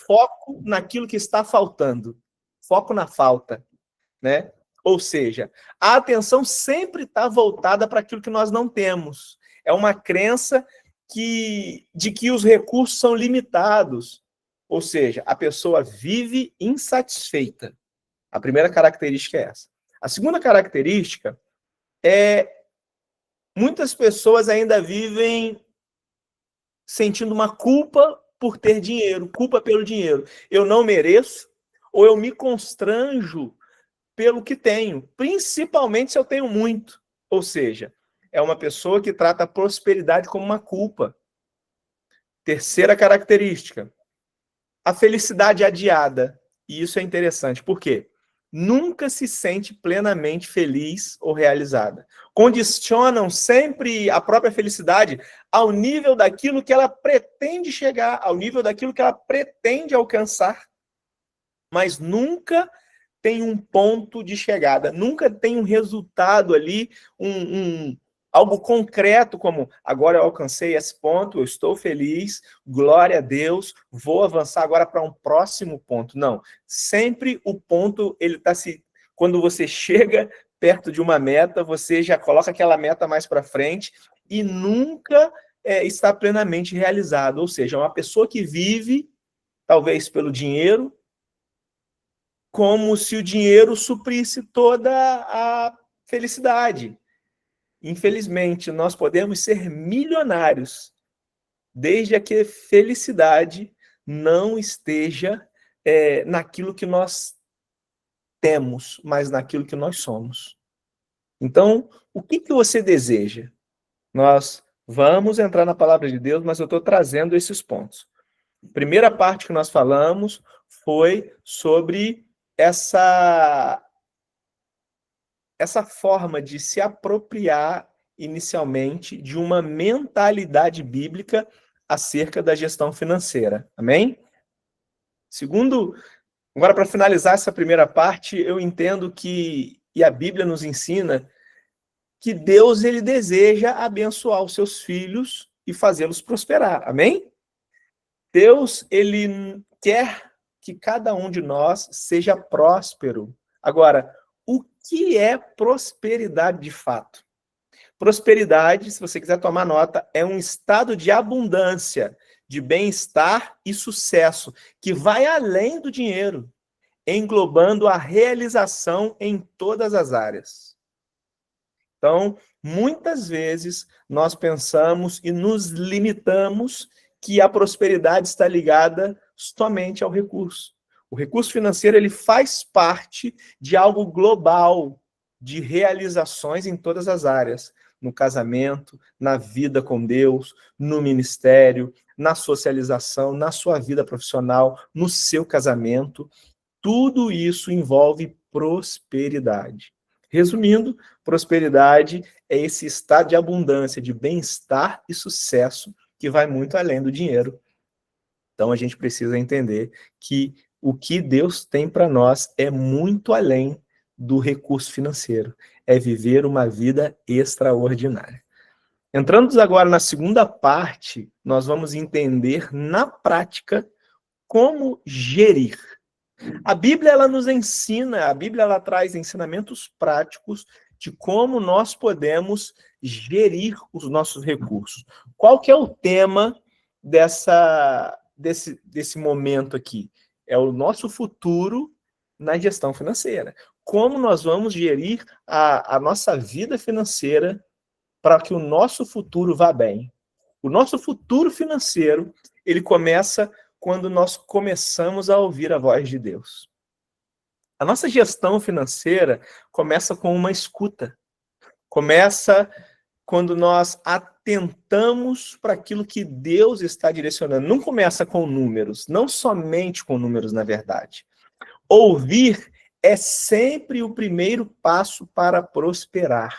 foco naquilo que está faltando. Foco na falta, né? Ou seja, a atenção sempre está voltada para aquilo que nós não temos. É uma crença de que os recursos são limitados. Ou seja, a pessoa vive insatisfeita. A primeira característica é essa. A segunda característica é muitas pessoas ainda vivem sentindo uma culpa por ter dinheiro, culpa pelo dinheiro. Eu não mereço, ou eu me constranjo pelo que tenho, principalmente se eu tenho muito. Ou seja, é uma pessoa que trata a prosperidade como uma culpa. Terceira característica, a felicidade adiada. E isso é interessante, por quê? Nunca se sente plenamente feliz ou realizada. Condicionam sempre a própria felicidade ao nível daquilo que ela pretende chegar, ao nível daquilo que ela pretende alcançar, mas nunca tem um ponto de chegada, nunca tem um resultado ali, algo concreto como agora eu alcancei esse ponto, eu estou feliz, glória a Deus, vou avançar agora para um próximo ponto. Não, sempre o ponto, ele está quando você chega perto de uma meta, você já coloca aquela meta mais para frente e nunca está plenamente realizado. Ou seja, uma pessoa que vive, talvez pelo dinheiro, como se o dinheiro suprisse toda a felicidade. Infelizmente, nós podemos ser milionários, desde que a felicidade não esteja naquilo que nós temos, mas naquilo que nós somos. Então, o que você deseja? Nós vamos entrar na palavra de Deus, mas eu estou trazendo esses pontos. A primeira parte que nós falamos foi sobre essa forma de se apropriar inicialmente de uma mentalidade bíblica acerca da gestão financeira. Amém? Segundo, agora para finalizar essa primeira parte, eu entendo que, e a Bíblia nos ensina, que Deus ele deseja abençoar os seus filhos e fazê-los prosperar. Amém? Deus ele quer que cada um de nós seja próspero. Agora, o que é prosperidade de fato? Prosperidade, se você quiser tomar nota, é um estado de abundância, de bem-estar e sucesso, que vai além do dinheiro, englobando a realização em todas as áreas. Então, muitas vezes, nós pensamos e nos limitamos que a prosperidade está ligada somente ao recurso. O recurso financeiro ele faz parte de algo global, de realizações em todas as áreas, no casamento, na vida com Deus, no ministério, na socialização, na sua vida profissional, no seu casamento. Tudo isso envolve prosperidade. Resumindo, prosperidade é esse estado de abundância, de bem-estar e sucesso que vai muito além do dinheiro. Então a gente precisa entender que o que Deus tem para nós é muito além do recurso financeiro, é viver uma vida extraordinária. Entrando agora na segunda parte, nós vamos entender na prática como gerir. A Bíblia ela nos ensina, a Bíblia ela traz ensinamentos práticos de como nós podemos gerir os nossos recursos. Qual que é o tema desse momento aqui? É o nosso futuro na gestão financeira. Como nós vamos gerir a nossa vida financeira para que o nosso futuro vá bem. O nosso futuro financeiro, ele começa quando nós começamos a ouvir a voz de Deus. A nossa gestão financeira começa com uma escuta. Começa quando nós atentamos para aquilo que Deus está direcionando. Não começa com números, não somente com números, na verdade. Ouvir é sempre o primeiro passo para prosperar.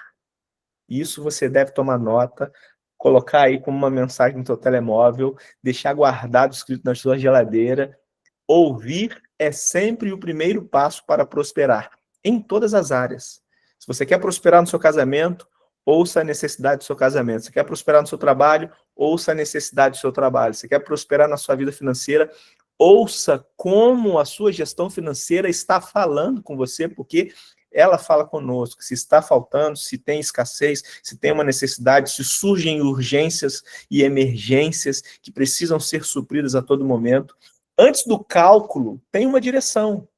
Isso você deve tomar nota, colocar aí como uma mensagem no seu telemóvel, deixar guardado, escrito na sua geladeira. Ouvir é sempre o primeiro passo para prosperar, em todas as áreas. Se você quer prosperar no seu casamento, ouça a necessidade do seu casamento. Se quer prosperar no seu trabalho, ouça a necessidade do seu trabalho. Se quer prosperar na sua vida financeira, Ouça como a sua gestão financeira está falando com você, porque ela fala conosco. Se está faltando, se tem escassez, se tem uma necessidade, se surgem urgências e emergências que precisam ser supridas a todo momento. Antes do cálculo, tem uma direção.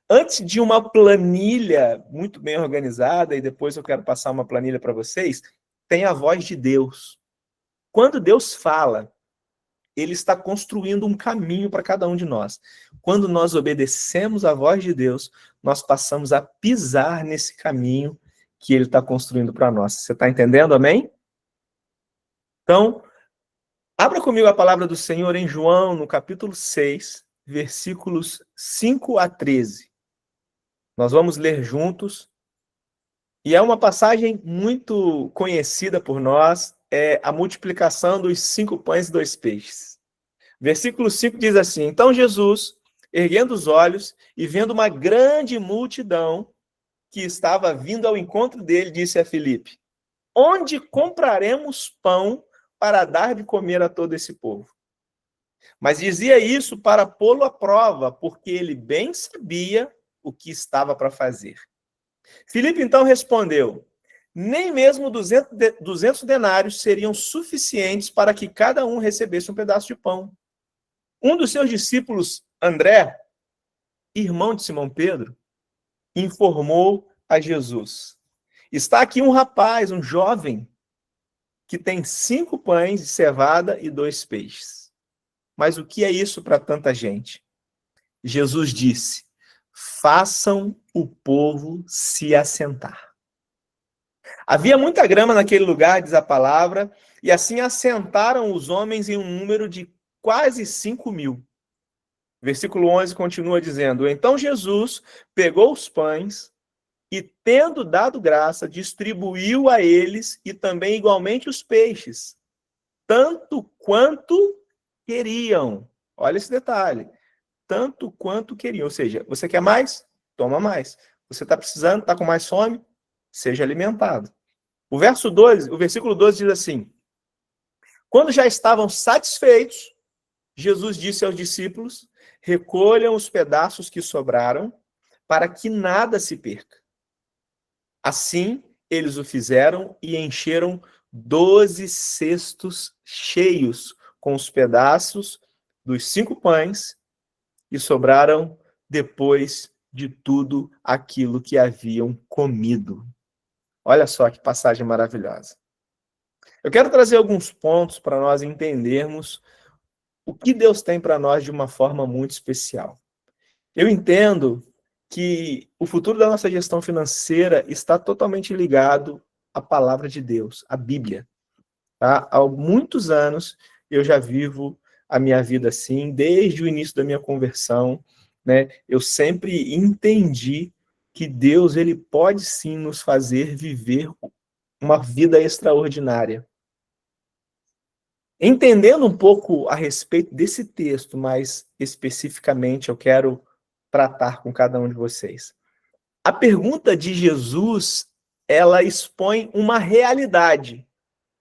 Antes de uma planilha muito bem organizada, e depois eu quero passar uma planilha para vocês, tem a voz de Deus. Quando Deus fala, ele está construindo um caminho para cada um de nós. Quando nós obedecemos a voz de Deus, nós passamos a pisar nesse caminho que ele está construindo para nós. Você está entendendo, amém? Então, abra comigo a palavra do Senhor em João, no capítulo 6, versículos 5 a 13. Nós vamos ler juntos. E é uma passagem muito conhecida por nós, é a multiplicação dos 5 pães e 2 peixes. Versículo 5 diz assim: Então Jesus, erguendo os olhos e vendo uma grande multidão que estava vindo ao encontro dele, disse a Filipe: Onde compraremos pão para dar de comer a todo esse povo? Mas dizia isso para pô-lo à prova, porque ele bem sabia o que estava para fazer. Filipe então respondeu: Nem mesmo 200 denários seriam suficientes para que cada um recebesse um pedaço de pão. Um dos seus discípulos, André, irmão de Simão Pedro, informou a Jesus: Está aqui um rapaz, um jovem, que tem 5 pães de cevada e 2 peixes. Mas o que é isso para tanta gente? Jesus disse: Façam o povo se assentar. Havia muita grama naquele lugar, diz a palavra, e assim assentaram os homens em um número de quase 5.000. Versículo 11 continua dizendo: Então Jesus pegou os pães e, tendo dado graça, distribuiu a eles e também igualmente os peixes, tanto quanto queriam. Olha esse detalhe. Tanto quanto queriam. Ou seja, você quer mais? Toma mais. Você está precisando? Está com mais fome? Seja alimentado. O versículo 12 diz assim: Quando já estavam satisfeitos, Jesus disse aos discípulos: Recolham os pedaços que sobraram, para que nada se perca. Assim, eles o fizeram e encheram 12 cestos cheios com os pedaços dos 5 pães e sobraram depois de tudo aquilo que haviam comido. Olha só que passagem maravilhosa. Eu quero trazer alguns pontos para nós entendermos o que Deus tem para nós de uma forma muito especial. Eu entendo que o futuro da nossa gestão financeira está totalmente ligado à palavra de Deus, à Bíblia. Tá? Há muitos anos eu já vivo a minha vida assim, desde o início da minha conversão, né? Eu sempre entendi que Deus ele pode sim nos fazer viver uma vida extraordinária. Entendendo um pouco a respeito desse texto, mais especificamente eu quero tratar com cada um de vocês. A pergunta de Jesus, ela expõe uma realidade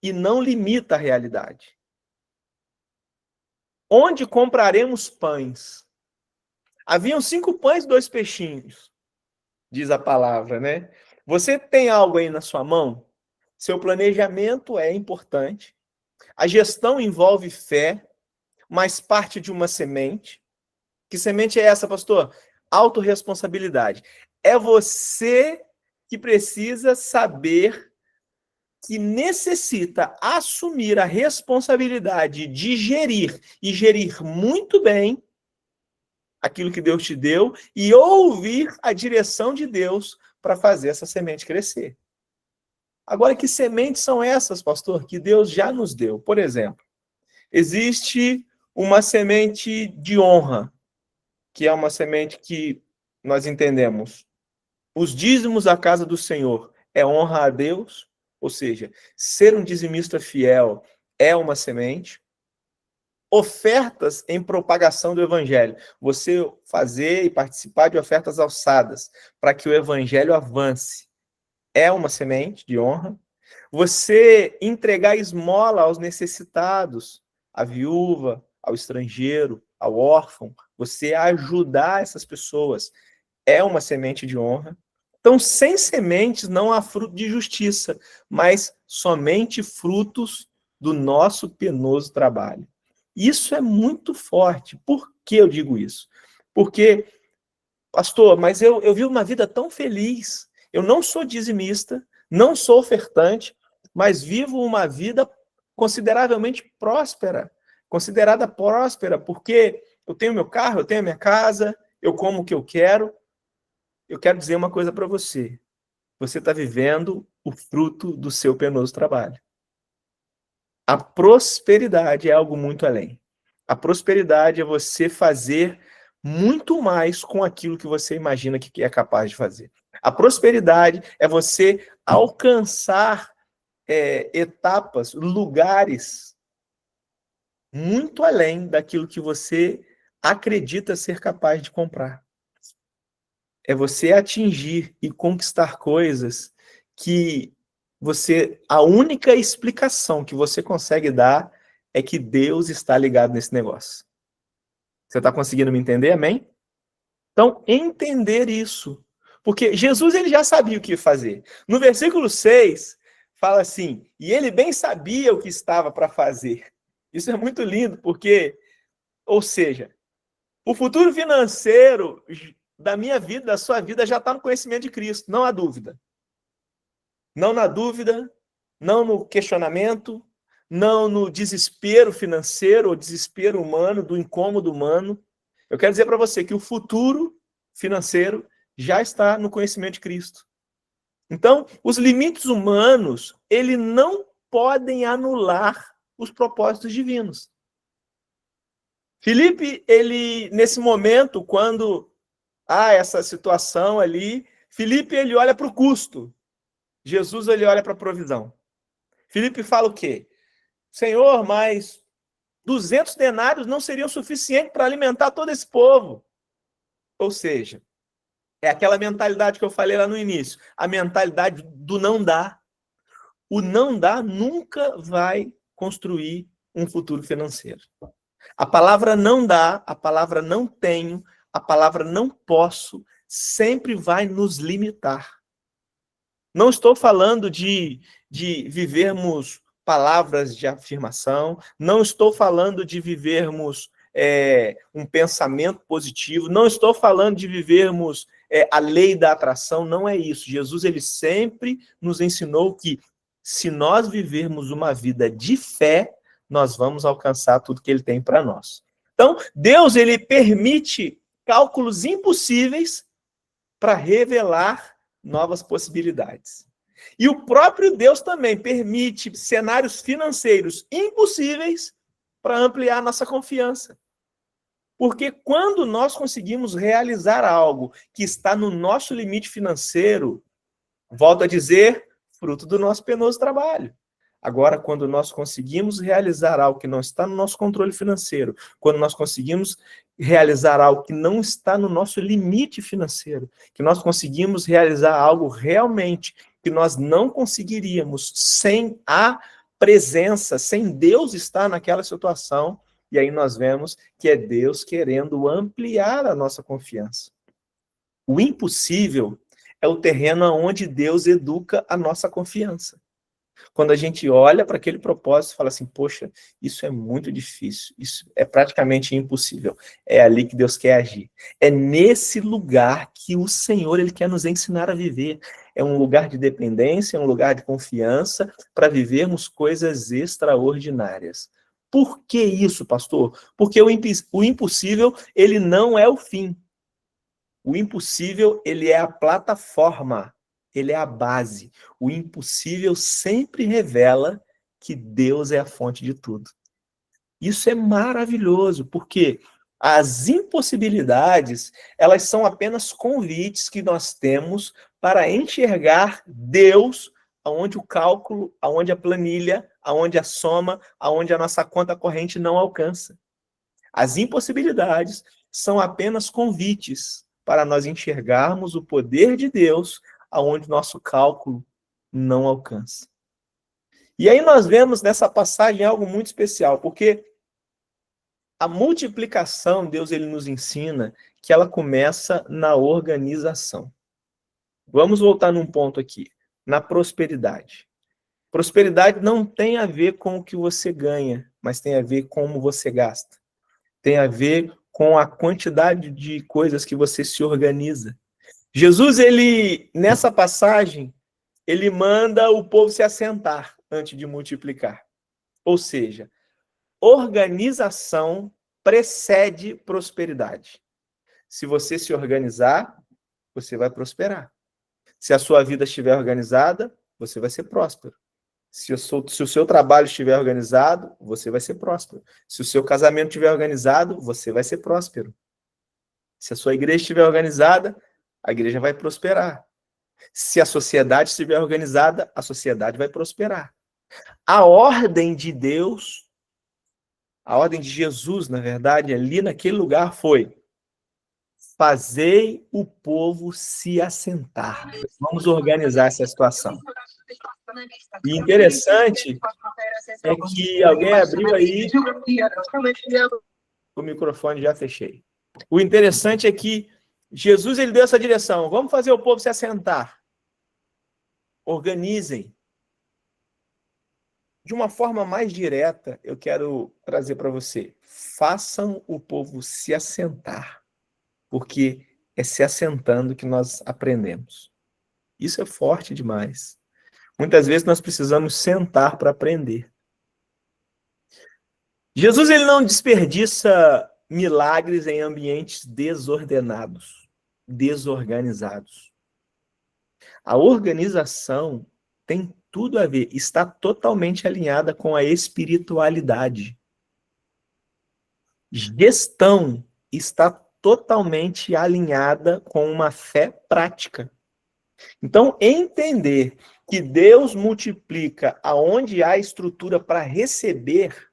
e não limita a realidade. Onde compraremos pães? Haviam 5 pães e 2 peixinhos, diz a palavra, né? Você tem algo aí na sua mão? Seu planejamento é importante. A gestão envolve fé, mas parte de uma semente. Que semente é essa, pastor? Autorresponsabilidade. É você que precisa saber que necessita assumir a responsabilidade de gerir e gerir muito bem aquilo que Deus te deu e ouvir a direção de Deus para fazer essa semente crescer. Agora, que sementes são essas, pastor, que Deus já nos deu? Por exemplo, existe uma semente de honra, que é uma semente que nós entendemos. Os dízimos à casa do Senhor é honra a Deus, ou seja, ser um dizimista fiel é uma semente. Ofertas em propagação do evangelho. Você fazer e participar de ofertas alçadas para que o evangelho avance é uma semente de honra. Você entregar esmola aos necessitados, à viúva, ao estrangeiro, ao órfão, você ajudar essas pessoas, é uma semente de honra. Então, sem sementes não há fruto de justiça, mas somente frutos do nosso penoso trabalho. Isso é muito forte. Por que eu digo isso? Porque, pastor, mas eu vivo uma vida tão feliz. Eu não sou dizimista, não sou ofertante, mas vivo uma vida consideravelmente próspera. Considerada próspera, porque eu tenho meu carro, eu tenho a minha casa, eu como o que eu quero. Eu quero dizer uma coisa para você. Você está vivendo o fruto do seu penoso trabalho. A prosperidade é algo muito além. A prosperidade é você fazer muito mais com aquilo que você imagina que é capaz de fazer. A prosperidade é você alcançar etapas, lugares muito além daquilo que você acredita ser capaz de comprar. É você atingir e conquistar coisas que a única explicação que você consegue dar é que Deus está ligado nesse negócio. Você está conseguindo me entender? Amém? Então, entender isso. Porque Jesus ele já sabia o que fazer. No versículo 6, fala assim, e ele bem sabia o que estava para fazer. Isso é muito lindo, porque, ou seja, o futuro financeiro da minha vida, da sua vida, já está no conhecimento de Cristo, não há dúvida. Não na dúvida, não no questionamento, não no desespero financeiro ou desespero humano, do incômodo humano. Eu quero dizer para você que o futuro financeiro já está no conhecimento de Cristo. Então, os limites humanos, eles não podem anular os propósitos divinos. Filipe, ele, nesse momento, quando há essa situação ali, Filipe, ele olha para o custo. Jesus, ele olha para a provisão. Filipe fala o quê? Senhor, mas 200 denários não seriam suficientes para alimentar todo esse povo. Ou seja, é aquela mentalidade que eu falei lá no início, a mentalidade do não dá. O não dá nunca vai construir um futuro financeiro. A palavra não dá, a palavra não tenho, a palavra não posso, sempre vai nos limitar. Não estou falando de vivermos palavras de afirmação, não estou falando de vivermos um pensamento positivo, não estou falando de vivermos a lei da atração, não é isso. Jesus ele sempre nos ensinou que se nós vivermos uma vida de fé, nós vamos alcançar tudo que ele tem para nós. Então, Deus ele permite cálculos impossíveis para revelar novas possibilidades. E o próprio Deus também permite cenários financeiros impossíveis para ampliar nossa confiança. Porque quando nós conseguimos realizar algo que está no nosso limite financeiro, volto a dizer, fruto do nosso penoso trabalho. Agora, quando nós conseguimos realizar algo que não está no nosso controle financeiro, quando nós conseguimos realizar algo que não está no nosso limite financeiro, que nós conseguimos realizar algo realmente que nós não conseguiríamos sem a presença, sem Deus estar naquela situação, e aí nós vemos que é Deus querendo ampliar a nossa confiança. O impossível é o terreno onde Deus educa a nossa confiança. Quando a gente olha para aquele propósito e fala assim, poxa, isso é muito difícil, isso é praticamente impossível. É ali que Deus quer agir. É nesse lugar que o Senhor ele quer nos ensinar a viver. É um lugar de dependência, é um lugar de confiança para vivermos coisas extraordinárias. Por que isso, pastor? Porque o impossível, ele não é o fim. O impossível, ele é a plataforma, ele é a base. O impossível sempre revela que Deus é a fonte de tudo. Isso é maravilhoso, porque as impossibilidades, elas são apenas convites que nós temos para enxergar Deus aonde o cálculo, aonde a planilha, aonde a soma, aonde a nossa conta corrente não alcança. As impossibilidades são apenas convites para nós enxergarmos o poder de Deus aonde nosso cálculo não alcança. E aí nós vemos nessa passagem algo muito especial, porque A multiplicação, Deus ele nos ensina que ela começa na organização. Vamos voltar num ponto aqui, na prosperidade. Prosperidade não tem a ver com o que você ganha, mas tem a ver com como você gasta. Tem a ver com a quantidade de coisas que você se organiza. Jesus, ele, nessa passagem, ele manda o povo se assentar antes de multiplicar. Ou seja, organização precede prosperidade. Se você se organizar, você vai prosperar. Se a sua vida estiver organizada, você vai ser próspero. Se o seu trabalho estiver organizado, você vai ser próspero. Se o seu casamento estiver organizado, você vai ser próspero. Se a sua igreja estiver organizada, a igreja vai prosperar. Se a sociedade estiver organizada, a sociedade vai prosperar. A ordem de Deus, a ordem de Jesus, na verdade, ali naquele lugar foi: fazei o povo se assentar. Vamos organizar essa situação. E interessante é que alguém abriu aí. O microfone já fechei. O interessante é que Jesus ele deu essa direção. Vamos fazer o povo se assentar. Organizem. De uma forma mais direta, eu quero trazer para você. Façam o povo se assentar. Porque é se assentando que nós aprendemos. Isso é forte demais. Muitas vezes nós precisamos sentar para aprender. Jesus ele não desperdiça milagres em ambientes desordenados, desorganizados. A organização tem tudo a ver, está totalmente alinhada com a espiritualidade. Gestão está totalmente alinhada com uma fé prática. Então, entender que Deus multiplica aonde há estrutura para receber,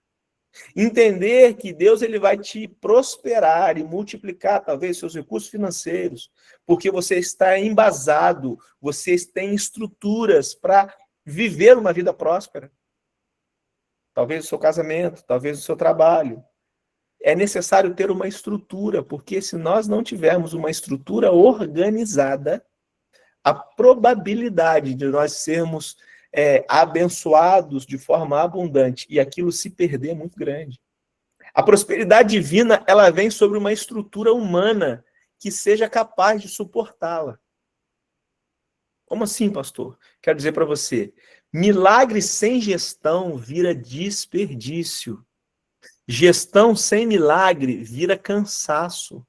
entender que Deus ele vai te prosperar e multiplicar talvez seus recursos financeiros, porque você está embasado, você tem estruturas para viver uma vida próspera. Talvez o seu casamento, talvez o seu trabalho. É necessário ter uma estrutura, porque se nós não tivermos uma estrutura organizada, a probabilidade de nós sermos abençoados de forma abundante e aquilo se perder é muito grande. A prosperidade divina, ela vem sobre uma estrutura humana que seja capaz de suportá-la. Como assim, pastor? Quero dizer para você, milagre sem gestão vira desperdício. Gestão sem milagre vira cansaço.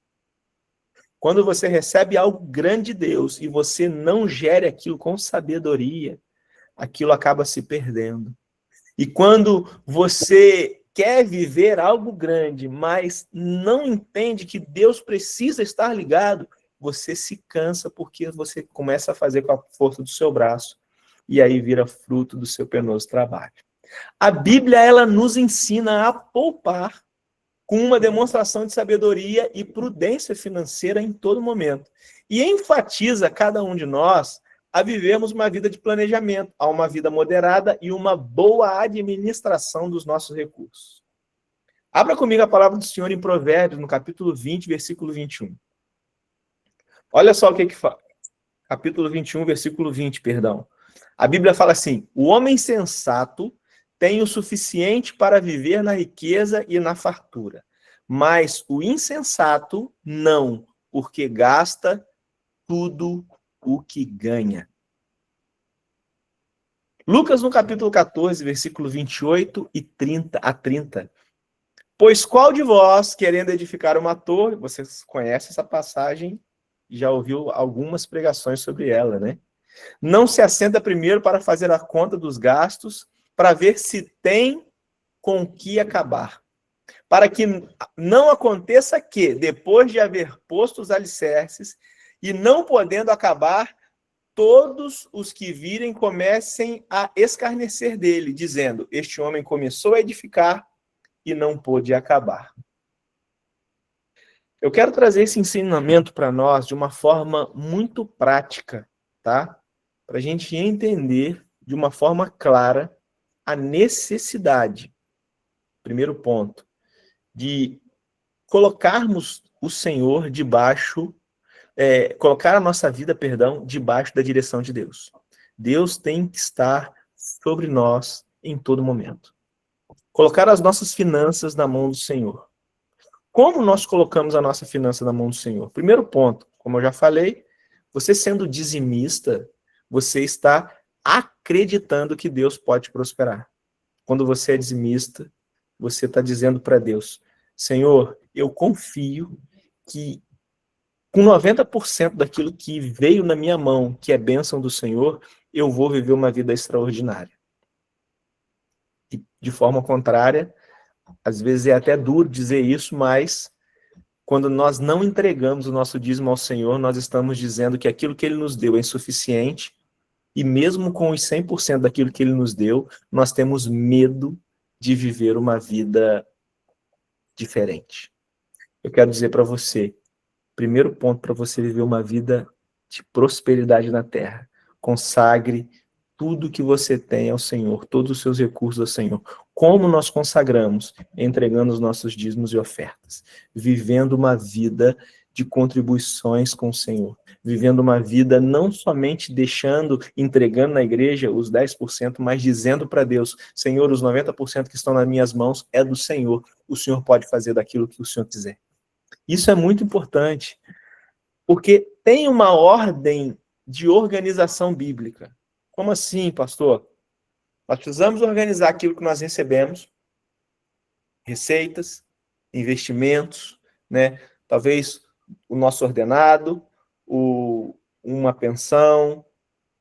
Quando você recebe algo grande de Deus e você não gere aquilo com sabedoria, aquilo acaba se perdendo. E quando você quer viver algo grande, mas não entende que Deus precisa estar ligado, você se cansa porque você começa a fazer com a força do seu braço e aí vira fruto do seu penoso trabalho. A Bíblia, ela nos ensina a poupar com uma demonstração de sabedoria e prudência financeira em todo momento. E enfatiza cada um de nós a vivermos uma vida de planejamento, a uma vida moderada e uma boa administração dos nossos recursos. Abra comigo a palavra do Senhor em Provérbios, no capítulo 20, versículo 21. Olha só o que fala. Capítulo 21, versículo 20, perdão. A Bíblia fala assim: o homem sensato tem o suficiente para viver na riqueza e na fartura, mas o insensato não, porque gasta tudo o que ganha. Lucas, no capítulo 14, versículo 28 e 30. Pois qual de vós, querendo edificar uma torre, vocês conhecem essa passagem, já ouviu algumas pregações sobre ela, né? Não se assenta primeiro para fazer a conta dos gastos, para ver se tem com que acabar. Para que não aconteça que, depois de haver posto os alicerces, e não podendo acabar, todos os que virem comecem a escarnecer dele, dizendo: este homem começou a edificar e não pôde acabar. Eu quero trazer esse ensinamento para nós de uma forma muito prática, tá? Para a gente entender de uma forma clara a necessidade, primeiro ponto, de colocarmos o Senhor debaixo, colocar a nossa vida, debaixo da direção de Deus. Deus tem que estar sobre nós em todo momento. Colocar as nossas finanças na mão do Senhor. Como nós colocamos a nossa finança na mão do Senhor? Primeiro ponto, como eu já falei, você sendo dizimista, você está acreditando que Deus pode prosperar. Quando você é dizimista, você está dizendo para Deus, Senhor, eu confio que com 90% daquilo que veio na minha mão, que é bênção do Senhor, eu vou viver uma vida extraordinária. E, de forma contrária, às vezes é até duro dizer isso, mas quando nós não entregamos o nosso dízimo ao Senhor, nós estamos dizendo que aquilo que Ele nos deu é insuficiente, e mesmo com os 100% daquilo que Ele nos deu, nós temos medo de viver uma vida diferente. Eu quero dizer para você, primeiro ponto para você viver uma vida de prosperidade na terra, consagre tudo que você tem ao Senhor, todos os seus recursos ao Senhor. Como nós consagramos? Entregando os nossos dízimos e ofertas, vivendo uma vida de contribuições com o Senhor, vivendo uma vida não somente entregando na igreja os 10%, mas dizendo para Deus, Senhor, os 90% que estão nas minhas mãos é do Senhor, o Senhor pode fazer daquilo que o Senhor quiser. Isso é muito importante, porque tem uma ordem de organização bíblica. Como assim, pastor? Nós precisamos organizar aquilo que nós recebemos, receitas, investimentos, né? Talvez o nosso ordenado, uma pensão,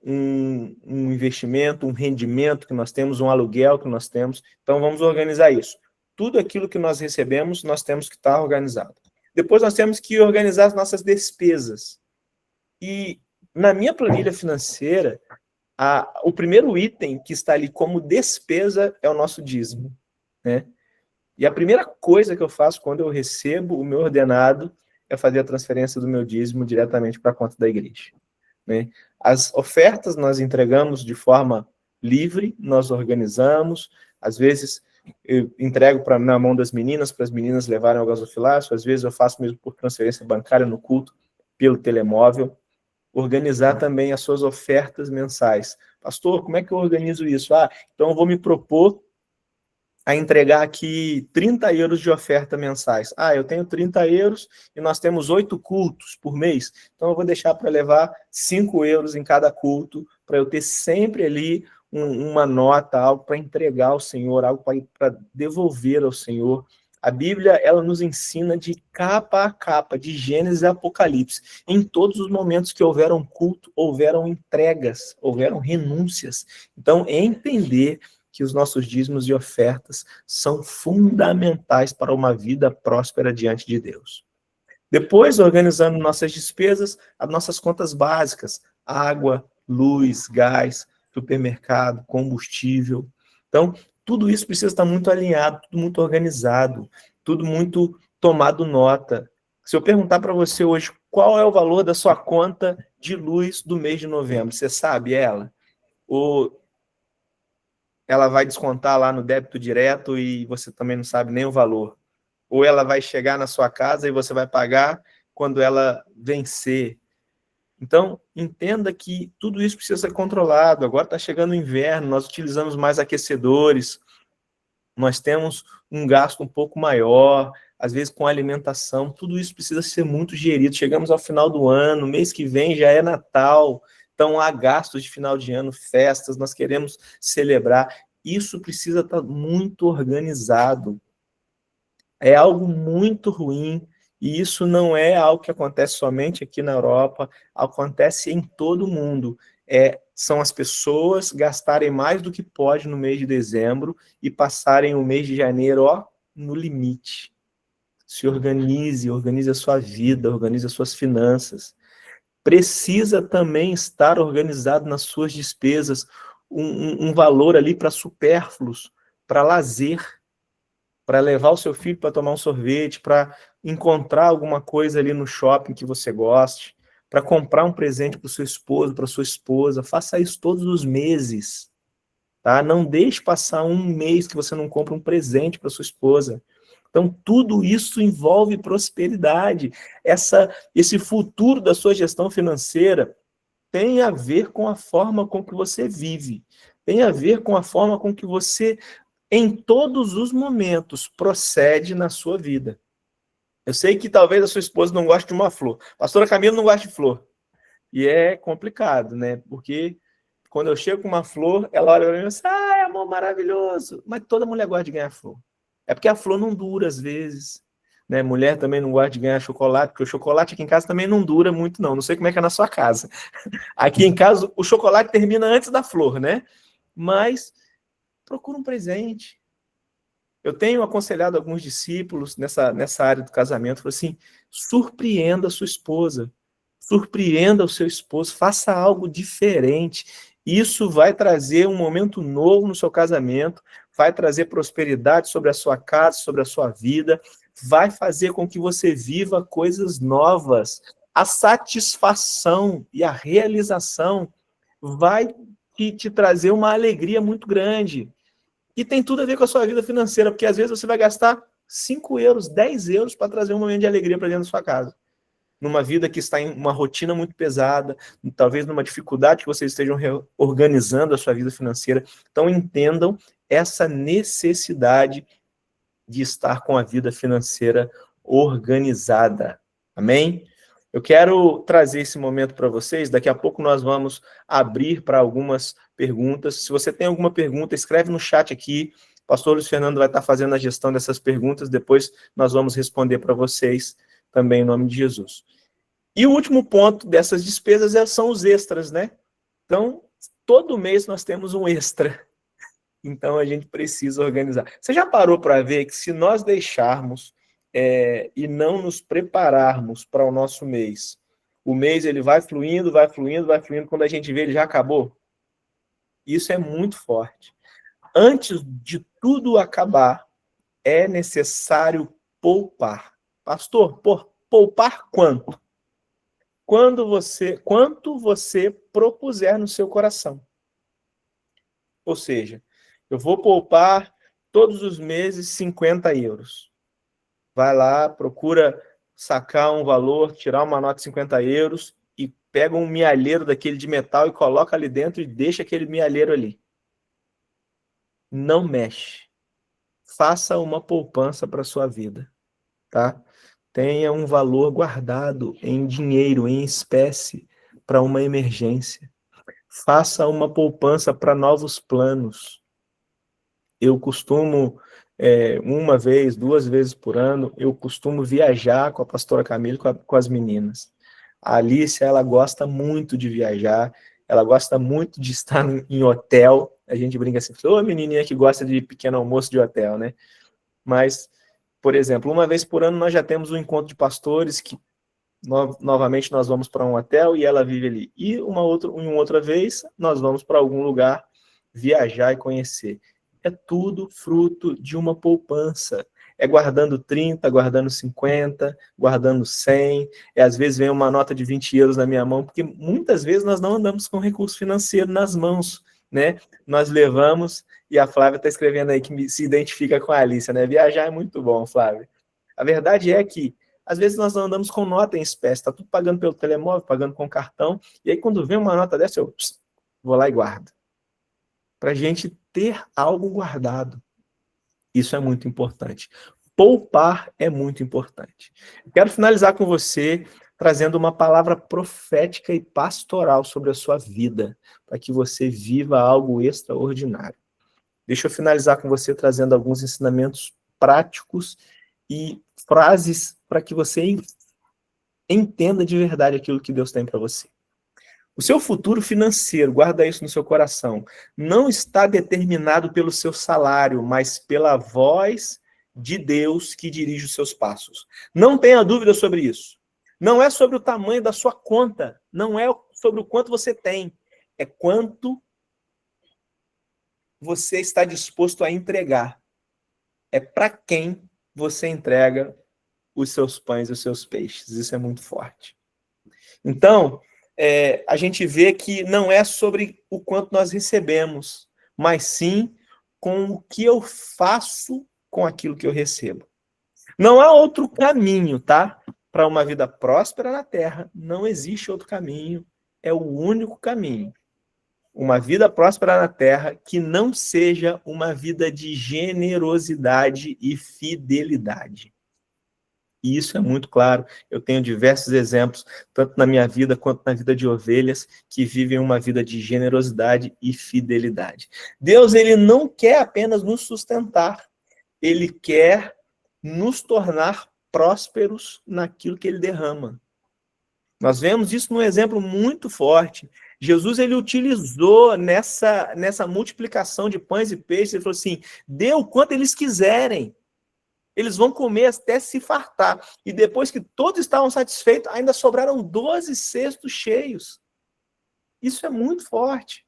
um investimento, um rendimento que nós temos, um aluguel que nós temos. Então, vamos organizar isso. Tudo aquilo que nós recebemos, nós temos que estar organizado. Depois, nós temos que organizar as nossas despesas. E, na minha planilha financeira, o primeiro item que está ali como despesa é o nosso dízimo, né? E a primeira coisa que eu faço quando eu recebo o meu ordenado é fazer a transferência do meu dízimo diretamente para a conta da igreja, né? As ofertas nós entregamos de forma livre, nós organizamos, às vezes eu entrego na mão das meninas, para as meninas levarem ao gasofilácio, às vezes eu faço mesmo por transferência bancária no culto, pelo telemóvel. Organizar também as suas ofertas mensais. Pastor, como é que eu organizo isso? Então eu vou me propor a entregar aqui 30 euros de oferta mensais. Eu tenho 30 euros e nós temos 8 cultos por mês, então eu vou deixar para levar 5 euros em cada culto, para eu ter sempre ali uma nota, algo para entregar ao Senhor, algo para devolver ao Senhor. A Bíblia, ela nos ensina de capa a capa, de Gênesis a Apocalipse. Em todos os momentos que houveram culto, houveram entregas, houveram renúncias. Então, entender que os nossos dízimos e ofertas são fundamentais para uma vida próspera diante de Deus. Depois, organizando nossas despesas, as nossas contas básicas, água, luz, gás, supermercado, combustível. Então, tudo isso precisa estar muito alinhado, tudo muito organizado, tudo muito tomado nota. Se eu perguntar para você hoje qual é o valor da sua conta de luz do mês de novembro, você sabe ela? Ou ela vai descontar lá no débito direto e você também não sabe nem o valor? Ou ela vai chegar na sua casa e você vai pagar quando ela vencer? Então, entenda que tudo isso precisa ser controlado. Agora está chegando o inverno, nós utilizamos mais aquecedores, nós temos um gasto um pouco maior, às vezes com alimentação, tudo isso precisa ser muito gerido. Chegamos ao final do ano, mês que vem já é Natal, então há gastos de final de ano, festas, nós queremos celebrar. Isso precisa estar muito organizado. É algo muito ruim, e isso não é algo que acontece somente aqui na Europa, acontece em todo o mundo. São as pessoas gastarem mais do que pode no mês de dezembro e passarem o mês de janeiro, no limite. Se organize a sua vida, organize as suas finanças. Precisa também estar organizado nas suas despesas, um valor ali para supérfluos, para lazer, para levar o seu filho para tomar um sorvete, para encontrar alguma coisa ali no shopping que você goste, para comprar um presente para o seu esposo, para sua esposa. Faça isso todos os meses, tá? Não deixe passar um mês que você não compra um presente para sua esposa. Então, tudo isso envolve prosperidade. Esse futuro da sua gestão financeira tem a ver com a forma com que você vive, tem a ver com a forma com que você, em todos os momentos, procede na sua vida. Eu sei que talvez a sua esposa não goste de uma flor. A pastora Camila não gosta de flor. E é complicado, né? Porque quando eu chego com uma flor, ela olha para mim e diz, amor, maravilhoso. Mas toda mulher gosta de ganhar flor. É porque a flor não dura às vezes. Né? Mulher também não gosta de ganhar chocolate, porque o chocolate aqui em casa também não dura muito, não. Não sei como é que é na sua casa. Aqui em casa, o chocolate termina antes da flor, né? Mas procura um presente. Eu tenho aconselhado alguns discípulos nessa área do casamento, assim, surpreenda a sua esposa, surpreenda o seu esposo, faça algo diferente. Isso vai trazer um momento novo no seu casamento, vai trazer prosperidade sobre a sua casa, sobre a sua vida, vai fazer com que você viva coisas novas. A satisfação e a realização vai te trazer uma alegria muito grande. E tem tudo a ver com a sua vida financeira, porque às vezes você vai gastar 5 euros, 10 euros para trazer um momento de alegria para dentro da sua casa. Numa vida que está em uma rotina muito pesada, talvez numa dificuldade que vocês estejam organizando a sua vida financeira. Então entendam essa necessidade de estar com a vida financeira organizada. Amém? Eu quero trazer esse momento para vocês. Daqui a pouco nós vamos abrir para algumas perguntas. Se você tem alguma pergunta, escreve no chat aqui. O pastor Luiz Fernando vai estar fazendo a gestão dessas perguntas. Depois nós vamos responder para vocês também em nome de Jesus. E o último ponto dessas despesas são os extras, né? Então, todo mês nós temos um extra. Então, a gente precisa organizar. Você já parou para ver que se nós deixarmos e não nos prepararmos para o nosso mês, o mês ele vai fluindo, vai fluindo, vai fluindo, quando a gente vê ele já acabou? Isso é muito forte. Antes de tudo acabar, é necessário poupar. Pastor, poupar quanto? Quanto você propuser no seu coração. Ou seja, eu vou poupar todos os meses 50 euros. Vai lá, procura sacar um valor, tirar uma nota de 50 euros e pega um mialheiro daquele de metal e coloca ali dentro e deixa aquele mialheiro ali. Não mexe. Faça uma poupança para a sua vida, tá? Tenha um valor guardado em dinheiro, em espécie, para uma emergência. Faça uma poupança para novos planos. Eu costumo, uma vez, 2 vezes por ano, eu costumo viajar com a pastora Camila e com as meninas. A Alicia, ela gosta muito de viajar, ela gosta muito de estar em hotel. A gente brinca assim, ô menininha que gosta de pequeno almoço de hotel, né? Mas, por exemplo, uma vez por ano nós já temos um encontro de pastores que novamente nós vamos para um hotel e ela vive ali. E uma outra vez nós vamos para algum lugar viajar e conhecer. É tudo fruto de uma poupança. É guardando 30, guardando 50, guardando 100. Às vezes vem uma nota de 20 euros na minha mão, porque muitas vezes nós não andamos com recurso financeiro nas mãos, né? Nós levamos, e a Flávia está escrevendo aí que se identifica com a Alicia, né? Viajar é muito bom, Flávia. A verdade é que às vezes nós não andamos com nota em espécie, está tudo pagando pelo telemóvel, pagando com cartão, e aí quando vem uma nota dessa, eu vou lá e guardo. Para a gente ter algo guardado. Isso é muito importante. Poupar é muito importante. Eu quero finalizar com você trazendo uma palavra profética e pastoral sobre a sua vida, para que você viva algo extraordinário. Deixa eu finalizar com você trazendo alguns ensinamentos práticos e frases para que você entenda de verdade aquilo que Deus tem para você. O seu futuro financeiro, guarda isso no seu coração, não está determinado pelo seu salário, mas pela voz de Deus que dirige os seus passos. Não tenha dúvida sobre isso. Não é sobre o tamanho da sua conta, não é sobre o quanto você tem, é quanto você está disposto a entregar. É para quem você entrega os seus pães e os seus peixes. Isso é muito forte. Então, a gente vê que não é sobre o quanto nós recebemos, mas sim com o que eu faço com aquilo que eu recebo. Não há outro caminho, tá? Para uma vida próspera na terra, não existe outro caminho. É o único caminho. Uma vida próspera na terra que não seja uma vida de generosidade e fidelidade. E isso é muito claro. Eu tenho diversos exemplos, tanto na minha vida quanto na vida de ovelhas, que vivem uma vida de generosidade e fidelidade. Deus, ele não quer apenas nos sustentar, ele quer nos tornar prósperos naquilo que ele derrama. Nós vemos isso num exemplo muito forte. Jesus, ele utilizou nessa multiplicação de pães e peixes, ele falou assim, dê o quanto eles quiserem. Eles vão comer até se fartar. E depois que todos estavam satisfeitos, ainda sobraram 12 cestos cheios. Isso é muito forte.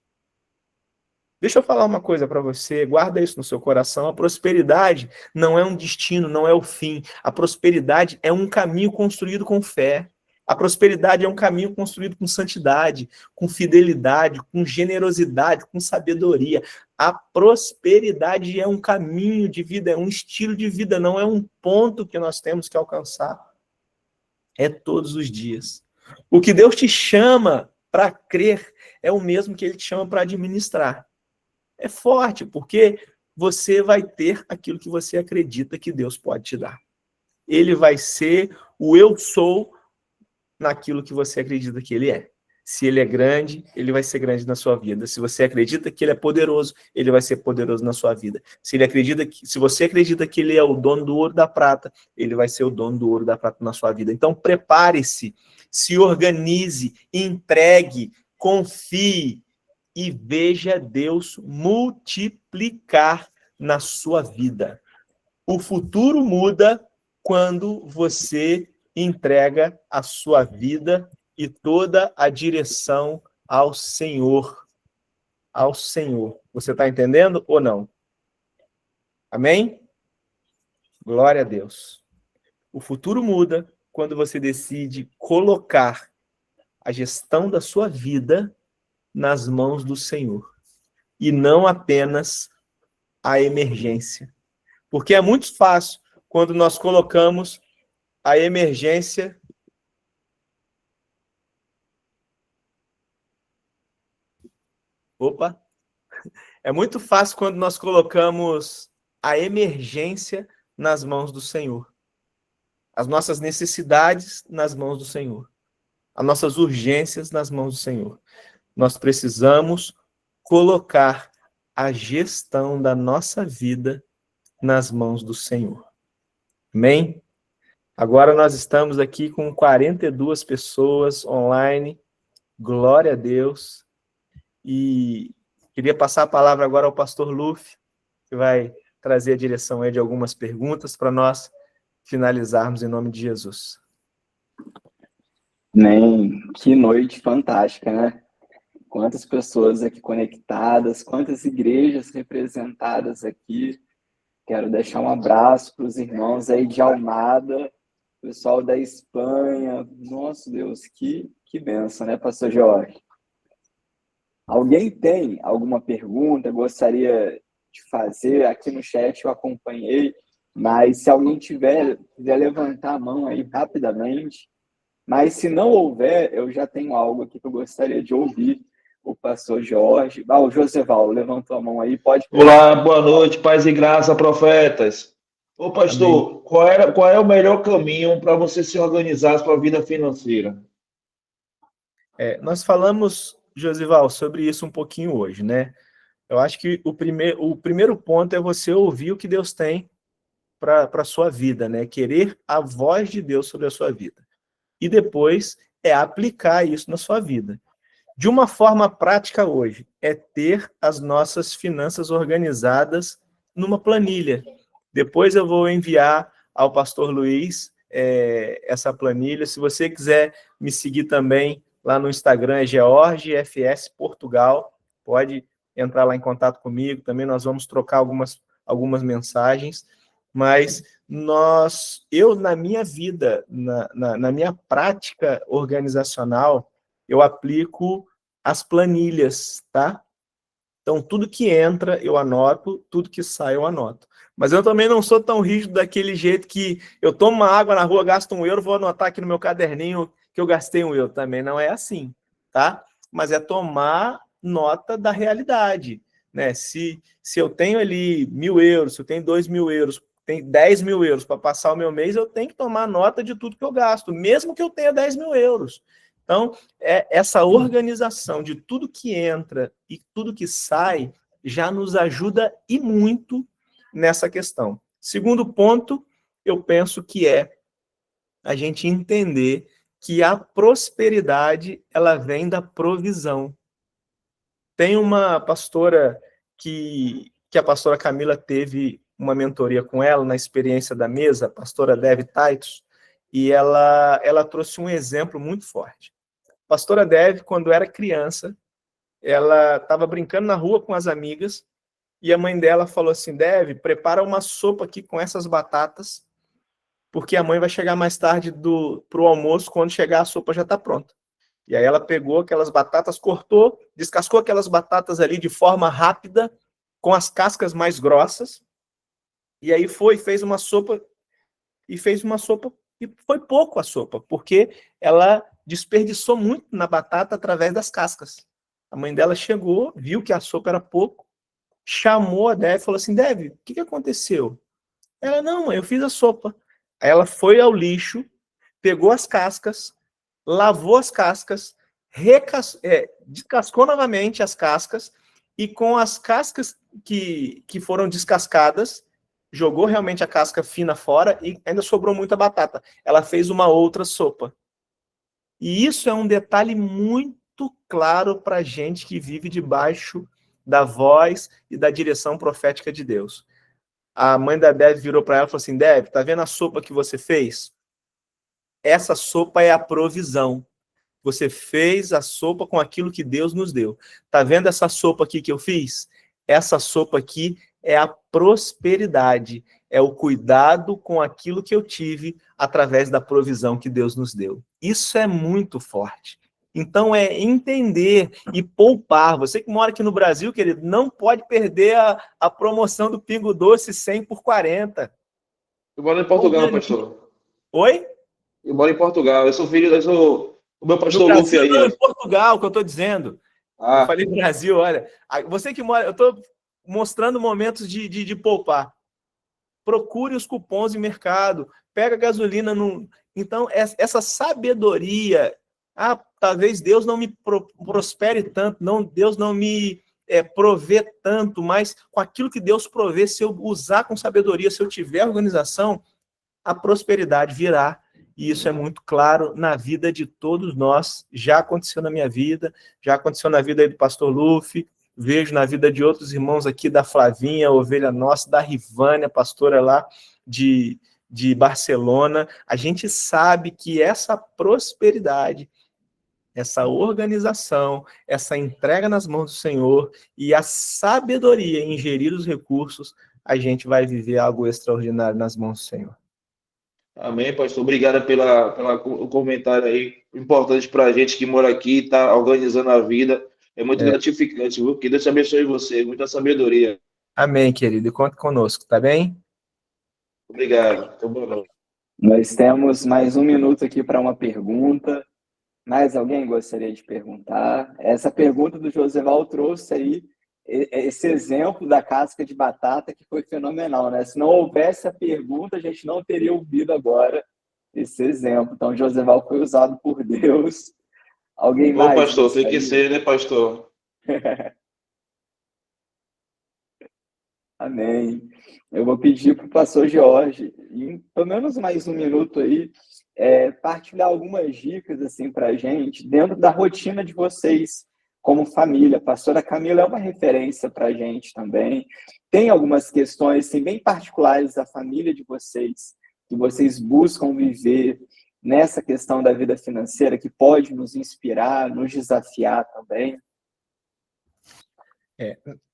Deixa eu falar uma coisa para você, guarda isso no seu coração. A prosperidade não é um destino, não é o fim. A prosperidade é um caminho construído com fé. A prosperidade é um caminho construído com santidade, com fidelidade, com generosidade, com sabedoria. A prosperidade é um caminho de vida, é um estilo de vida, não é um ponto que nós temos que alcançar. É todos os dias. O que Deus te chama para crer é o mesmo que Ele te chama para administrar. É forte, porque você vai ter aquilo que você acredita que Deus pode te dar. Ele vai ser o eu sou naquilo que você acredita que ele é. Se ele é grande, ele vai ser grande na sua vida. Se você acredita que ele é poderoso, ele vai ser poderoso na sua vida. Se você acredita que ele é o dono do ouro e da prata, ele vai ser o dono do ouro e da prata na sua vida. Então prepare-se, se organize, entregue, confie e veja Deus multiplicar na sua vida. O futuro muda quando você entrega a sua vida e toda a direção ao Senhor. Ao Senhor. Você está entendendo ou não? Amém? Glória a Deus. O futuro muda quando você decide colocar a gestão da sua vida nas mãos do Senhor. E não apenas a emergência. Porque é muito fácil quando nós colocamos a emergência. Opa! É muito fácil quando nós colocamos a emergência nas mãos do Senhor. As nossas necessidades nas mãos do Senhor. As nossas urgências nas mãos do Senhor. Nós precisamos colocar a gestão da nossa vida nas mãos do Senhor. Amém? Agora nós estamos aqui com 42 pessoas online. Glória a Deus. E queria passar a palavra agora ao pastor Luffy, que vai trazer a direção aí de algumas perguntas para nós finalizarmos em nome de Jesus. Nem que noite fantástica, né? Quantas pessoas aqui conectadas, quantas igrejas representadas aqui. Quero deixar um abraço para os irmãos aí de Almada, pessoal da Espanha. Nossa, Deus, que bênção, né, pastor Jorge? Alguém tem alguma pergunta? Gostaria de fazer aqui no chat, eu acompanhei, mas se alguém quiser levantar a mão aí rapidamente. Mas se não houver, eu já tenho algo aqui que eu gostaria de ouvir o pastor Jorge. O Joseval levantou a mão aí, pode... Olá, boa noite, paz e graça, profetas. Ô pastor, qual é o melhor caminho para você se organizar para a vida financeira? Nós falamos, Josival, sobre isso um pouquinho hoje, né? Eu acho que o primeiro ponto é você ouvir o que Deus tem para a sua vida, né? Querer a voz de Deus sobre a sua vida. E depois é aplicar isso na sua vida. De uma forma prática hoje, é ter as nossas finanças organizadas numa planilha. Depois eu vou enviar ao pastor Luiz essa planilha. Se você quiser me seguir também lá no Instagram, é George FS Portugal. Pode entrar lá em contato comigo. Também nós vamos trocar algumas mensagens. Mas eu na minha vida, na minha prática organizacional, eu aplico as planilhas, tá? Então, tudo que entra, eu anoto, tudo que sai, eu anoto. Mas eu também não sou tão rígido daquele jeito que eu tomo uma água na rua, gasto €1, vou anotar aqui no meu caderninho que eu gastei €1. Também não é assim, tá? Mas é tomar nota da realidade, né? Se eu tenho ali €1.000, se eu tenho €2.000, tem €10.000 para passar o meu mês, eu tenho que tomar nota de tudo que eu gasto, mesmo que eu tenha €10.000. Então, essa organização de tudo que entra e tudo que sai já nos ajuda e muito nessa questão. Segundo ponto, eu penso que é a gente entender que a prosperidade, ela vem da provisão. Tem uma pastora que a pastora Camila teve uma mentoria com ela na experiência da mesa, a pastora Dev Titus, e ela trouxe um exemplo muito forte. A pastora Dev, quando era criança, ela estava brincando na rua com as amigas, e a mãe dela falou assim: Dev, prepara uma sopa aqui com essas batatas, porque a mãe vai chegar mais tarde para o almoço, quando chegar a sopa já está pronta. E aí ela pegou aquelas batatas, cortou, descascou aquelas batatas ali de forma rápida, com as cascas mais grossas, e aí fez uma sopa, e foi pouco a sopa, porque ela desperdiçou muito na batata através das cascas. A mãe dela chegou, viu que a sopa era pouco, chamou a Dev e falou assim: Dev, o que aconteceu? Ela: não, mãe, eu fiz a sopa. Aí ela foi ao lixo, pegou as cascas, lavou as cascas, descascou novamente as cascas, e com as cascas que foram descascadas, jogou realmente a casca fina fora e ainda sobrou muita batata. Ela fez uma outra sopa. E isso é um detalhe muito claro para a gente que vive debaixo da voz e da direção profética de Deus. A mãe da Dev virou para ela e falou assim: Dev, tá vendo a sopa que você fez? Essa sopa é a provisão. Você fez a sopa com aquilo que Deus nos deu. Tá vendo essa sopa aqui que eu fiz? Essa sopa aqui é a prosperidade, é o cuidado com aquilo que eu tive através da provisão que Deus nos deu. Isso é muito forte. Então, é entender e poupar. Você que mora aqui no Brasil, querido, não pode perder a promoção do Pingo Doce 100 por 40. Eu moro em Portugal, pastor. Oi? Eu moro em Portugal. Eu sou o meu No pastor Luffy Brasil, não, aí. em Portugal, que eu estou dizendo. Eu Ah, falei Brasil, olha. Você que mora, eu estou mostrando momentos de poupar. Procure os cupons de mercado, pega gasolina no. Então, essa sabedoria, talvez Deus não me prospere tanto, Deus não me provê tanto, mas com aquilo que Deus provê, se eu usar com sabedoria, se eu tiver organização, a prosperidade virá. E isso é muito claro na vida de todos nós. Já aconteceu na minha vida, já aconteceu na vida aí do pastor Luffy, vejo na vida de outros irmãos aqui, da Flavinha, ovelha nossa, da Rivânia, pastora lá de Barcelona. A gente sabe que essa prosperidade, essa organização, essa entrega nas mãos do Senhor e a sabedoria em gerir os recursos, a gente vai viver algo extraordinário nas mãos do Senhor. amém, pastor. Obrigado pela o comentário aí. Importante para a gente que mora aqui, está organizando a vida. É muito gratificante, viu? Que Deus te abençoe você. Muita sabedoria. Amém, querido. E conta conosco, tá bem? Obrigado. Então, boa noite. Nós temos mais um minuto aqui para uma pergunta. Mais alguém gostaria de perguntar? Essa pergunta do Joseval trouxe aí esse exemplo da casca de batata que foi fenomenal, né? Se não houvesse a pergunta, a gente não teria ouvido agora esse exemplo. Então, Joseval foi usado por Deus. Alguém Ô, mais pastor, tem gostaria? que ser, né, pastor? Amém. Eu vou pedir para o pastor Jorge, em pelo menos mais um minuto aí, partilhar algumas dicas assim, para a gente, dentro da rotina de vocês, como família. A pastora Camila é uma referência para a gente também. Tem algumas questões assim, bem particulares da família de vocês, que vocês buscam viver nessa questão da vida financeira, que pode nos inspirar, nos desafiar também.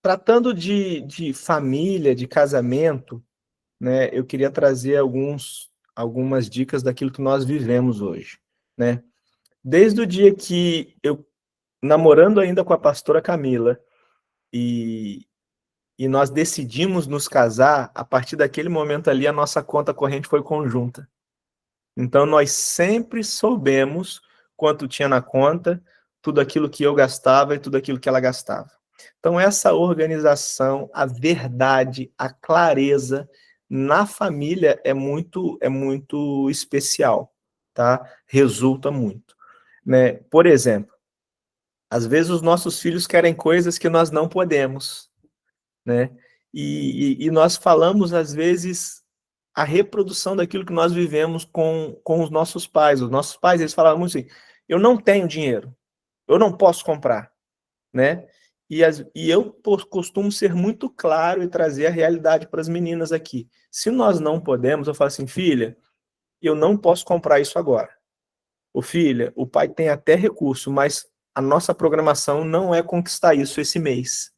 Tratando de família, de casamento, né, eu queria trazer algumas dicas daquilo que nós vivemos hoje, né? Desde o dia que eu, namorando ainda com a pastora Camila, e nós decidimos nos casar, a partir daquele momento ali, a nossa conta corrente foi conjunta. Então, nós sempre soubemos quanto tinha na conta, tudo aquilo que eu gastava e tudo aquilo que ela gastava. Então, essa organização, a verdade, a clareza na família é muito especial, tá? Resulta muito, né? Por exemplo, às vezes os nossos filhos querem coisas que nós não podemos, né? E nós falamos, às vezes, a reprodução daquilo que nós vivemos com os nossos pais. Os nossos pais, eles falavam muito assim, eu não tenho dinheiro, eu não posso comprar, né? E eu costumo ser muito claro e trazer a realidade para as meninas aqui. Se nós não podemos, eu falo assim, filha, eu não posso comprar isso agora. Ô filha, o pai tem até recurso, mas a nossa programação não é conquistar isso esse mês.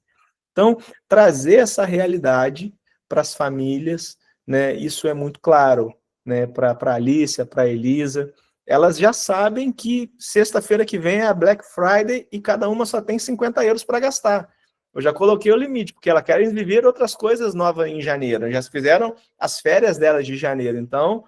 Então, trazer essa realidade para as famílias, né, isso é muito claro, né, para a Alicia, para a Elisa. Elas já sabem que sexta-feira que vem é a Black Friday e cada uma só tem 50 euros para gastar. Eu já coloquei o limite, porque elas querem viver outras coisas novas em janeiro. Já fizeram as férias delas de janeiro. Então,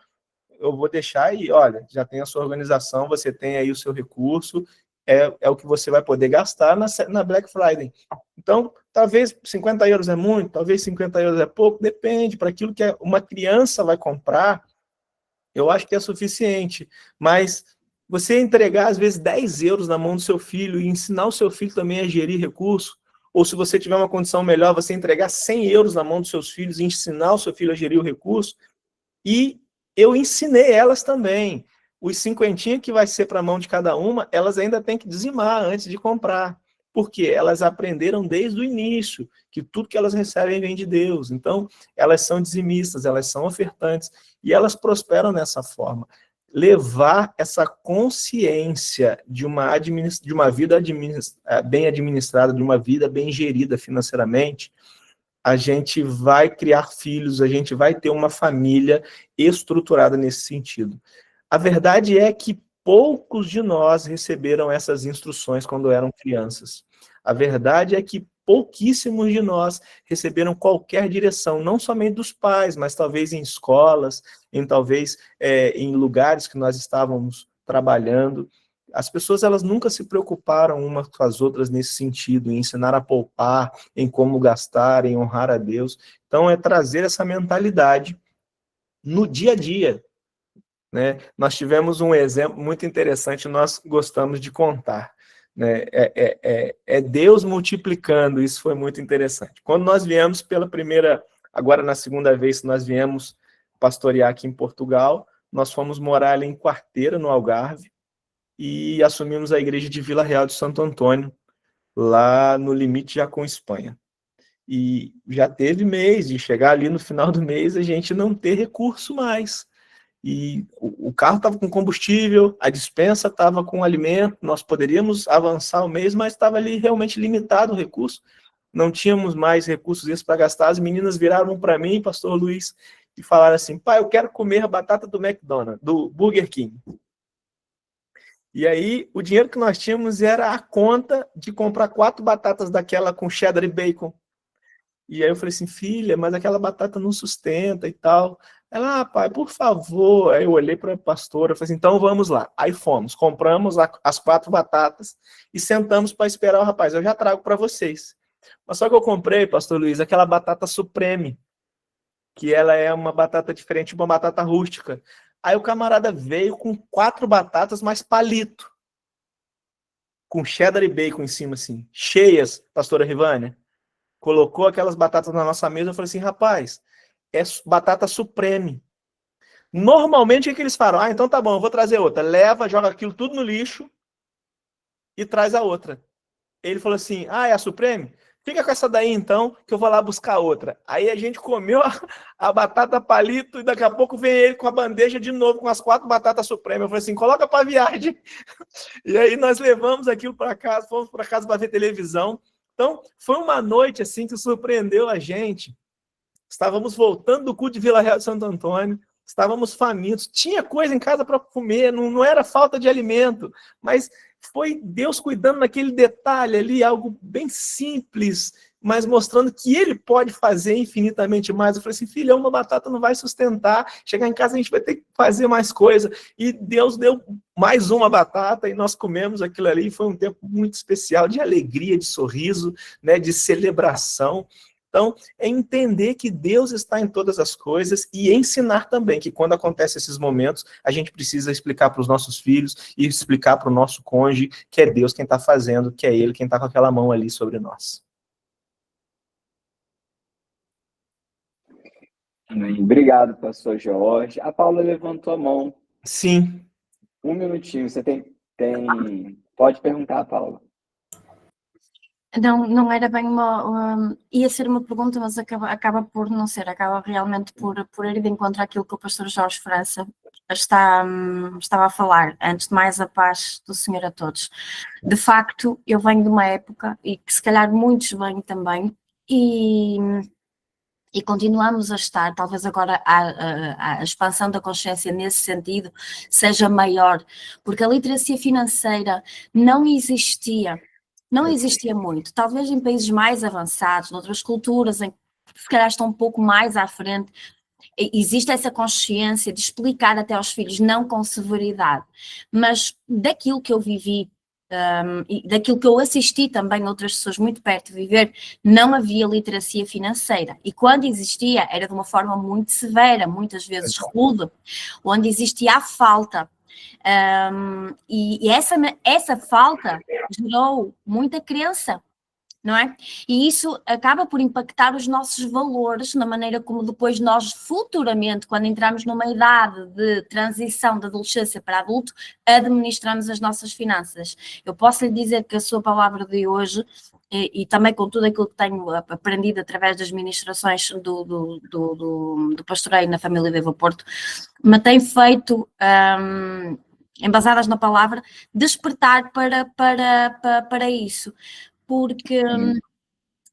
eu vou deixar aí, olha, já tem a sua organização, você tem aí o seu recurso, é o que você vai poder gastar na Black Friday. Então, talvez 50 euros é muito, talvez 50 euros é pouco, depende, para aquilo que uma criança vai comprar, eu acho que é suficiente, mas você entregar, às vezes, 10 euros na mão do seu filho e ensinar o seu filho também a gerir recursos, ou se você tiver uma condição melhor, você entregar 100 euros na mão dos seus filhos e ensinar o seu filho a gerir o recurso, e eu ensinei elas também. Os 50 que vai ser para a mão de cada uma, elas ainda têm que dizimar antes de comprar. Porque elas aprenderam desde o início que tudo que elas recebem vem de Deus. Então, elas são dizimistas, elas são ofertantes. E elas prosperam nessa forma. Levar essa consciência de uma vida bem administrada, de uma vida bem gerida financeiramente, a gente vai criar filhos, a gente vai ter uma família estruturada nesse sentido. A verdade é que poucos de nós receberam essas instruções quando eram crianças. A verdade é que pouquíssimos de nós receberam qualquer direção, não somente dos pais, mas talvez em escolas, talvez em lugares que nós estávamos trabalhando. As pessoas, elas nunca se preocuparam umas com as outras nesse sentido, em ensinar a poupar, em como gastar, em honrar a Deus. Então, é trazer essa mentalidade no dia a dia, né? Nós tivemos um exemplo muito interessante, nós gostamos de contar, né? É Deus multiplicando, isso foi muito interessante. Quando nós viemos pela primeira, agora na segunda vez que nós viemos pastorear aqui em Portugal, nós fomos morar ali em Quarteira, no Algarve, e assumimos a igreja de Vila Real de Santo Antônio, lá no limite já com Espanha. E já teve mês de chegar ali no final do mês a gente não ter recurso mais. E o carro estava com combustível, a despensa estava com alimento, nós poderíamos avançar o mês, mas estava ali realmente limitado o recurso. Não tínhamos mais recursos para gastar. As meninas viraram para mim, pastor Luiz, e falaram assim, pai, eu quero comer a batata do McDonald's, do Burger King. E aí, o dinheiro que nós tínhamos era a conta de comprar 4 batatas daquela com cheddar e bacon. E aí eu falei assim, filha, mas aquela batata não sustenta e tal. Ela, pai, por favor. Aí eu olhei para a pastora, falei assim, então vamos lá. Aí fomos, compramos as 4 batatas e sentamos para esperar o rapaz. Eu já trago para vocês. Mas só que eu comprei, pastor Luiz, aquela batata Supreme, que ela é uma batata diferente de uma batata rústica. Aí o camarada veio com 4 batatas mais palito, com cheddar e bacon em cima, assim, cheias, pastora Rivânia. Colocou aquelas batatas na nossa mesa, eu falei assim, rapaz, é batata Supreme. Normalmente, o que eles falam? Então tá bom, eu vou trazer outra. Leva, joga aquilo tudo no lixo e traz a outra. Ele falou assim, é a Supreme? Fica com essa daí então, que eu vou lá buscar outra. Aí a gente comeu a batata palito e daqui a pouco vem ele com a bandeja de novo, com as 4 batatas Supreme. Eu falei assim, coloca para viagem. E aí nós levamos aquilo para casa, fomos para casa para ver televisão. Então, foi uma noite assim que surpreendeu a gente. Estávamos voltando do culto de Vila Real de Santo Antônio, estávamos famintos, tinha coisa em casa para comer, não era falta de alimento, mas foi Deus cuidando naquele detalhe ali, algo bem simples, mas mostrando que ele pode fazer infinitamente mais. Eu falei assim, filha, uma batata não vai sustentar, chegar em casa a gente vai ter que fazer mais coisa. E Deus deu mais uma batata e nós comemos aquilo ali. Foi um tempo muito especial, de alegria, de sorriso, né, de celebração. Então, é entender que Deus está em todas as coisas e ensinar também que quando acontecem esses momentos, a gente precisa explicar para os nossos filhos e explicar para o nosso cônjuge que é Deus quem está fazendo, que é Ele quem está com aquela mão ali sobre nós. Amém. Obrigado, pastor Jorge. A Paula levantou a mão. Sim. Um minutinho, você tem... Pode perguntar, Paula. Não era bem ia ser uma pergunta, mas acaba por não ser, acaba realmente por ir de encontro àquilo que o pastor Jorge França estava a falar. Antes de mais, a paz do Senhor a todos. De facto, eu venho de uma época, e que se calhar muitos vêm também, e continuamos a estar, talvez agora a expansão da consciência nesse sentido seja maior, porque a literacia financeira não existia muito, talvez em países mais avançados, noutras culturas, em que se calhar estão um pouco mais à frente, existe essa consciência de explicar até aos filhos, não com severidade, mas daquilo que eu vivi, e daquilo que eu assisti também outras pessoas muito perto de viver, não havia literacia financeira, e quando existia era de uma forma muito severa, muitas vezes rude, onde existia a falta. E essa falta gerou muita crença, não é? E isso acaba por impactar os nossos valores na maneira como depois nós futuramente, quando entramos numa idade de transição da adolescência para adulto, administramos as nossas finanças. Eu posso lhe dizer que a sua palavra de hoje, e também com tudo aquilo que tenho aprendido através das ministrações do pastoreio na família Viva Porto, me tem feito, embasadas na palavra, despertar para isso, porque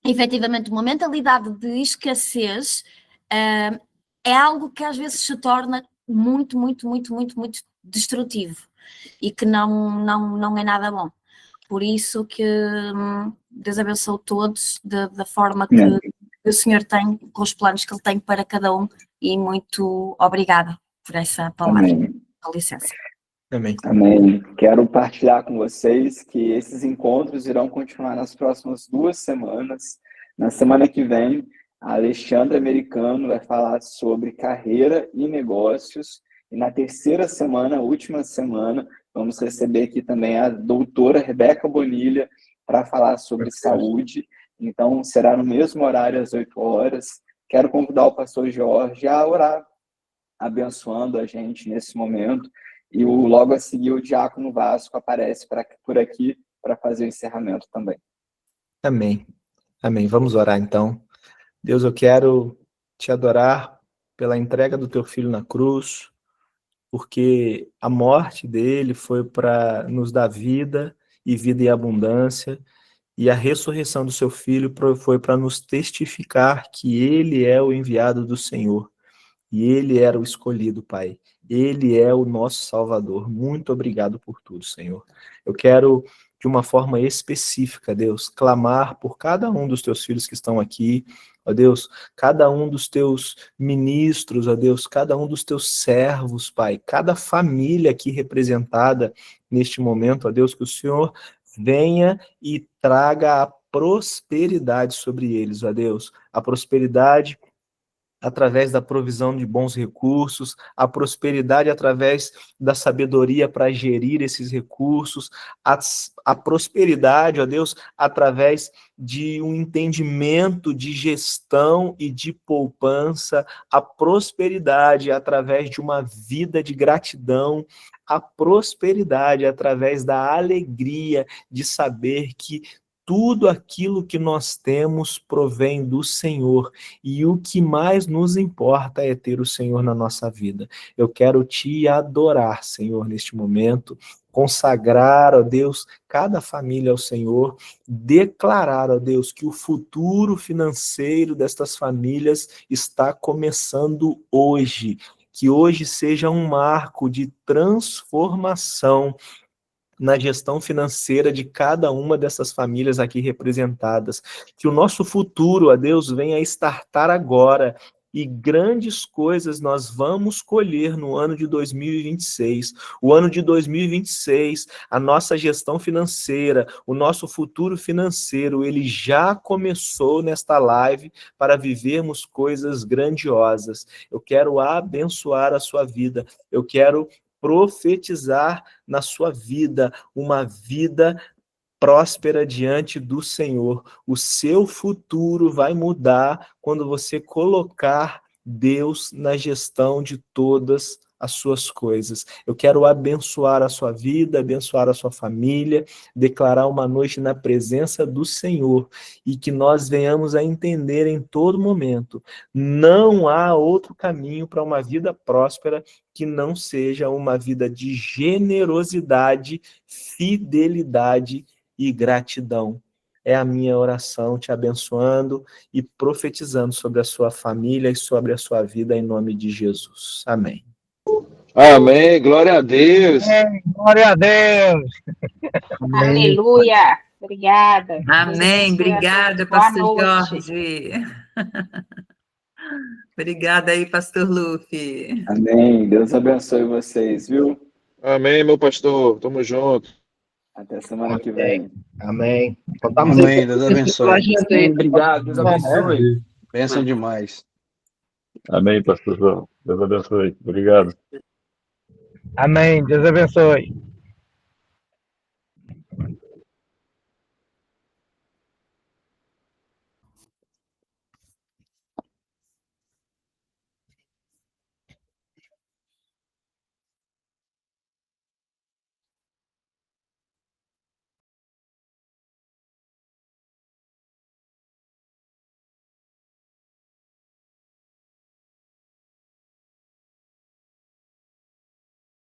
efetivamente uma mentalidade de escassez é algo que às vezes se torna muito destrutivo e que não é nada bom. Por isso que Deus abençoe todos da forma que o Senhor tem, com os planos que Ele tem para cada um, e muito obrigada por essa palavra. Amém. Com licença. Amém. Amém. Quero partilhar com vocês que esses encontros irão continuar nas próximas 2 semanas. Na semana que vem, a Alexandra Americano vai falar sobre carreira e negócios. E na terceira semana, última semana, vamos receber aqui também a doutora Rebeca Bonilha para falar sobre saúde. Então, será no mesmo horário, às 8 horas. Quero convidar o pastor Jorge a orar, abençoando a gente nesse momento. E logo a seguir o Diácono Vasco aparece por aqui para fazer o encerramento também. Amém. Amém. Vamos orar então. Deus, eu quero te adorar pela entrega do teu filho na cruz, porque a morte dele foi para nos dar vida e vida em abundância, e a ressurreição do seu filho foi para nos testificar que ele é o enviado do Senhor, e ele era o escolhido, Pai. Ele é o nosso Salvador. Muito obrigado por tudo, Senhor. Eu quero, de uma forma específica, Deus, clamar por cada um dos teus filhos que estão aqui, ó Deus, cada um dos teus ministros, ó Deus, cada um dos teus servos, Pai, cada família aqui representada neste momento, ó Deus, que o Senhor venha e traga a prosperidade sobre eles, ó Deus, a prosperidade através da provisão de bons recursos, a prosperidade através da sabedoria para gerir esses recursos, a prosperidade, ó Deus, através de um entendimento de gestão e de poupança, a prosperidade através de uma vida de gratidão, a prosperidade através da alegria de saber que tudo aquilo que nós temos provém do Senhor, e o que mais nos importa é ter o Senhor na nossa vida. Eu quero te adorar, Senhor, neste momento, consagrar, ó Deus, cada família ao Senhor, declarar, ó Deus, que o futuro financeiro destas famílias está começando hoje, que hoje seja um marco de transformação na gestão financeira de cada uma dessas famílias aqui representadas. Que o nosso futuro, a Deus, venha estartar agora, e grandes coisas nós vamos colher no ano de 2026. O ano de 2026, a nossa gestão financeira, o nosso futuro financeiro, ele já começou nesta live para vivermos coisas grandiosas. Eu quero abençoar a sua vida, eu quero profetizar na sua vida, uma vida próspera diante do Senhor. O seu futuro vai mudar quando você colocar Deus na gestão de todas as suas coisas. Eu quero abençoar a sua vida, abençoar a sua família, declarar uma noite na presença do Senhor e que nós venhamos a entender em todo momento, não há outro caminho para uma vida próspera que não seja uma vida de generosidade, fidelidade e gratidão. É a minha oração, te abençoando e profetizando sobre a sua família e sobre a sua vida em nome de Jesus. Amém. Amém, glória a Deus. Glória a Deus. Aleluia. Obrigada. Amém. Obrigada, Boa pastor noite. Jorge. Obrigada aí, pastor Luffy. Amém. Deus abençoe vocês, viu? Amém, meu pastor. Tamo junto. Até semana que vem. Amém. Amém, Deus abençoe. Obrigado, Deus abençoe. Bênção demais. Amém, pastor João. Deus abençoe. Obrigado. Amém. Deus abençoe.